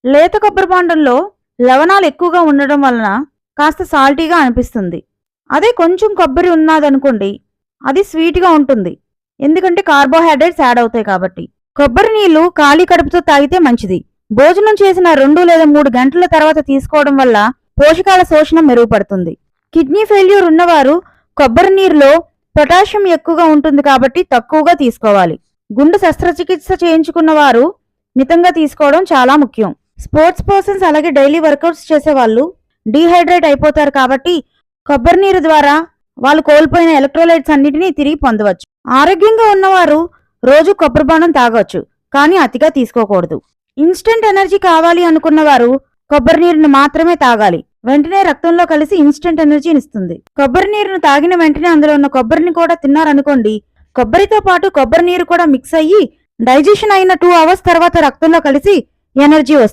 లేత కొబ్బరి బొండంలో లవణాలు ఎక్కువగా ఉండడం వలన కాస్త సాల్టీగా అనిపిస్తుంది. అదే కొంచెం కొబ్బరి ఉన్నదనుకోండి, అది స్వీట్గా ఉంటుంది. ఎందుకంటే కార్బోహైడ్రేట్స్ యాడ్ అవుతాయి కాబట్టి. కొబ్బరి నీళ్లు ఖాళీ కడుపుతో తాగితే మంచిది. భోజనం చేసిన 2 లేదా 3 గంటల తర్వాత తీసుకోవడం వల్ల పోషకాల శోషణం మెరుగుపడుతుంది. కిడ్నీ ఫెయిల్యూర్ ఉన్నవారు కొబ్బరి నీరులో పొటాషియం ఎక్కువగా ఉంటుంది కాబట్టి తక్కువగా తీసుకోవాలి. గుండె శస్త్రచికిత్స చేయించుకున్న వారు మితంగా తీసుకోవడం చాలా ముఖ్యం. స్పోర్ట్స్ పర్సన్స్ అలాగే డైలీ వర్కౌట్స్ చేసేవాళ్ళు డీహైడ్రేట్ అయిపోతారు కాబట్టి కొబ్బరి నీరు ద్వారా వాళ్ళు కోల్పోయిన ఎలక్ట్రోలైట్స్ అన్నిటినీ తిరిగి పొందవచ్చు. ఆరోగ్యంగా ఉన్నవారు రోజు కొబ్బరి బొండం తాగొచ్చు, కానీ అతిగా తీసుకోకూడదు. ఇన్స్టెంట్ ఎనర్జీ కావాలి అనుకున్నవారు కొబ్బరి నీరును మాత్రమే తాగాలి. వెంటనే రక్తంలో కలిసి ఇన్స్టెంట్ ఎనర్జీని ఇస్తుంది. కొబ్బరి నీరును తాగిన వెంటనే అందులో ఉన్న కొబ్బరిని కూడా తిన్నారనుకోండి, కొబ్బరితో పాటు కొబ్బరి నీరు కూడా మిక్స్ అయ్యి డైజెషన్ అయిన 2 hours తర్వాత రక్తంలో కలిసి ఎనర్జీ వస్తుంది.